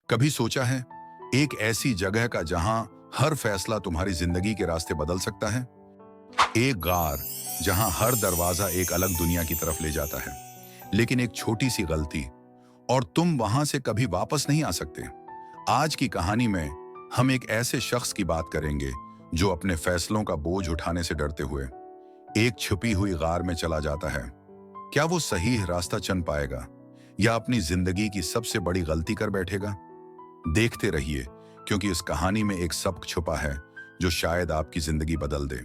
कभी सोचा है एक ऐसी जगह का जहां हर फैसला तुम्हारी जिंदगी के रास्ते बदल सकता है? एक गार जहां हर दरवाजा एक अलग दुनिया की तरफ ले जाता है, लेकिन एक छोटी सी गलती और तुम वहां से कभी वापस नहीं आ सकते। आज की कहानी में हम एक ऐसे शख्स की बात करेंगे जो अपने फैसलों का बोझ उठाने से डरते हुए एक छुपी हुई गार में चला जाता है। क्या वो सही रास्ता चुन पाएगा या अपनी जिंदगी की सबसे बड़ी गलती कर बैठेगा? देखते रहिए, क्योंकि इस कहानी में एक सबक छुपा है जो शायद आपकी जिंदगी बदल दे।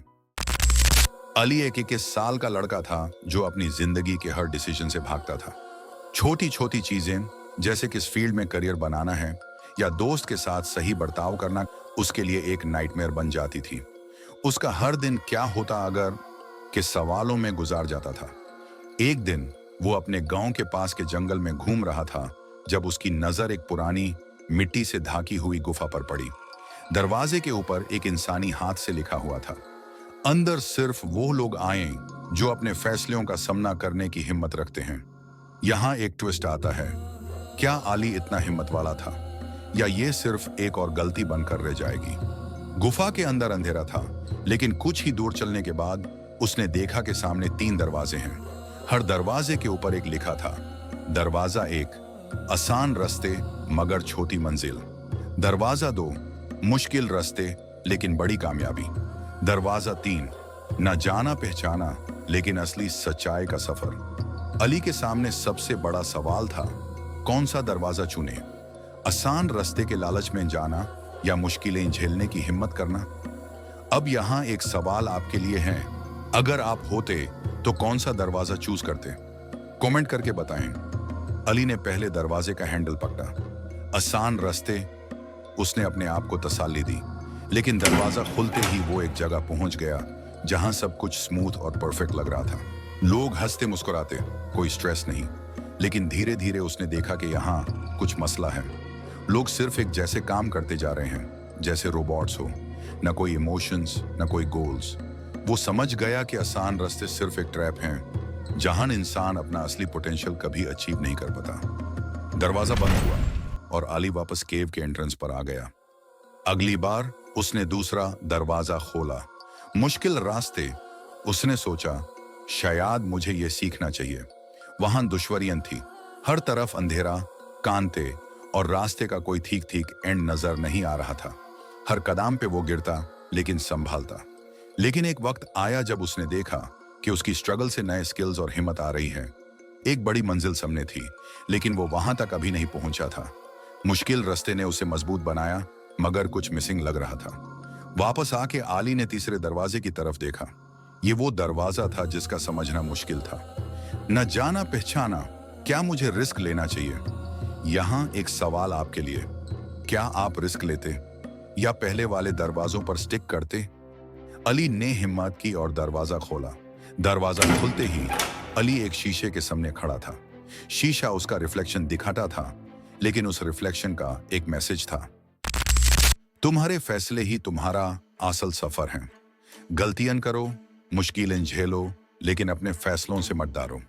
अली एक 21 साल का लड़का था जो अपनी जिंदगी के हर डिसीजन से भागता था। छोटी छोटी चीजें जैसे किस फील्ड में करियर बनाना है या दोस्त के साथ सही बर्ताव करना उसके लिए एक नाइटमेयर बन जाती थी। उसका हर दिन क्या होता अगर के सवालों में गुजार जाता था। एक दिन वो अपने गांव के पास के जंगल में घूम रहा था जब उसकी नजर एक पुरानी मिट्टी से ढकी हुई गुफा पर पड़ी। दरवाजे के ऊपर एक इंसानी हाथ से लिखा हुआ था, अंदर सिर्फ वो लोग आए जो अपने फैसलों का सामना करने की हिम्मत रखते हैं। यहां एक ट्विस्ट आता है, क्या अली इतना हिम्मत वाला था या ये सिर्फ एक और गलती बनकर रह जाएगी? गुफा के अंदर अंधेरा था, लेकिन कुछ ही दूर चलने के बाद उसने देखा कि सामने 3 दरवाजे हैं। हर दरवाजे के ऊपर एक लिखा था, दरवाजा 1 आसान रास्ते मगर छोटी मंजिल, दरवाजा 2 मुश्किल रास्ते लेकिन बड़ी कामयाबी, दरवाजा 3 न जाना पहचाना लेकिन असली सच्चाई का सफर। अली के सामने सबसे बड़ा सवाल था, कौन सा दरवाजा चुने? आसान रास्ते के लालच में जाना या मुश्किलें झेलने की हिम्मत करना? अब यहां एक सवाल आपके लिए है, अगर आप होते तो कौन सा दरवाजा चूज करते? कमेंट करके बताएं। अली ने पहले दरवाजे का हैंडल पकड़ा। आसान रास्ते, उसने अपने आप को तसल्ली दी, लेकिन दरवाजा खुलते ही वो एक जगह पहुंच गया जहां सब कुछ स्मूथ और परफेक्ट लग रहा था। लोग हंसते मुस्कुराते, कोई स्ट्रेस नहीं। लेकिन धीरे धीरे उसने देखा कि यहाँ कुछ मसला है। लोग सिर्फ एक जैसे काम करते जा रहे हैं, जैसे रोबोट्स हो, न कोई इमोशंस न कोई गोल्स। वो समझ गया कि आसान रास्ते सिर्फ एक ट्रैप हैं जहां इंसान अपना असली पोटेंशियल कभी अचीव नहीं कर पाता। दरवाजा बंद हुआ और अली वापस केव के एंट्रेंस पर आ गया। अगली बार उसने दूसरा दरवाजा खोला, मुश्किल रास्ते। उसने सोचा, शायद मुझे यह सीखना चाहिए। वहां दुश्वारियां थी, हर तरफ अंधेरा, कांटे और रास्ते का कोई ठीक ठीक एंड नजर नहीं आ रहा था। हर कदम पे वो गिरता लेकिन संभालता। लेकिन एक वक्त आया जब उसने देखा कि उसकी स्ट्रगल से नए स्किल्स और हिम्मत आ रही है। एक बड़ी मंजिल सामने थी, लेकिन वो वहां तक अभी नहीं पहुंचा था। मुश्किल रास्ते ने उसे मजबूत बनाया, मगर कुछ मिसिंग लग रहा था। वापस आके अली ने तीसरे दरवाजे की तरफ देखा। ये वो दरवाजा था जिसका समझना मुश्किल था। न जाना पहचाना, क्या मुझे रिस्क लेना चाहिए? यहां एक सवाल आपके लिए, क्या आप रिस्क लेते या पहले वाले दरवाजों पर स्टिक करते? अली ने हिम्मत की और दरवाजा खोला। दरवाजा खुलते ही अली एक शीशे के सामने खड़ा था। शीशा उसका रिफ्लेक्शन दिखाता था, लेकिन उस रिफ्लेक्शन का एक मैसेज था, तुम्हारे फैसले ही तुम्हारा असल सफर है। गलतियां करो, मुश्किलें झेलो, लेकिन अपने फैसलों से मत डरो।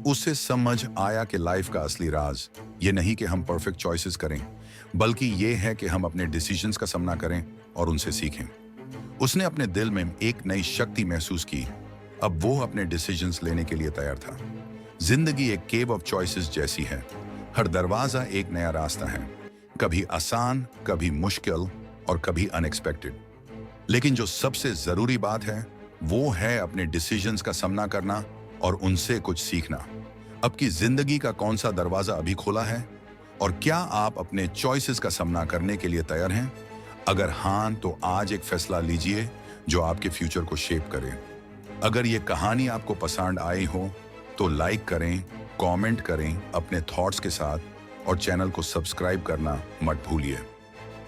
उससे समझ आया कि लाइफ का असली राज ये नहीं कि हम परफेक्ट चॉइसेस करें, बल्कि ये है कि हम अपने डिसीजंस का सामना करें और उनसे सीखें। उसने अपने दिल में एक नई शक्ति महसूस की। अब वो अपने डिसीजंस लेने के लिए तैयार था। जिंदगी एक केव ऑफ चॉइसेस जैसी है। हर दरवाजा एक नया रास्ता है, कभी आसान, कभी मुश्किल और कभी अनएक्सपेक्टेड। लेकिन जो सबसे जरूरी बात है वो है अपने डिसीजंस का सामना करना और उनसे कुछ सीखना। अब की जिंदगी का कौन सा दरवाजा अभी खोला है और क्या आप अपने चॉइसेस का सामना करने के लिए तैयार हैं? अगर हाँ, तो आज एक फैसला लीजिए जो आपके फ्यूचर को शेप करे। अगर ये कहानी आपको पसंद आई हो तो लाइक करें, कमेंट करें अपने थॉट्स के साथ, और चैनल को सब्सक्राइब करना मत भूलिए,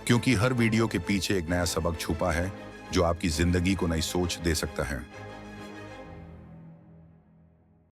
क्योंकि हर वीडियो के पीछे एक नया सबक छुपा है जो आपकी जिंदगी को नई सोच दे सकता है।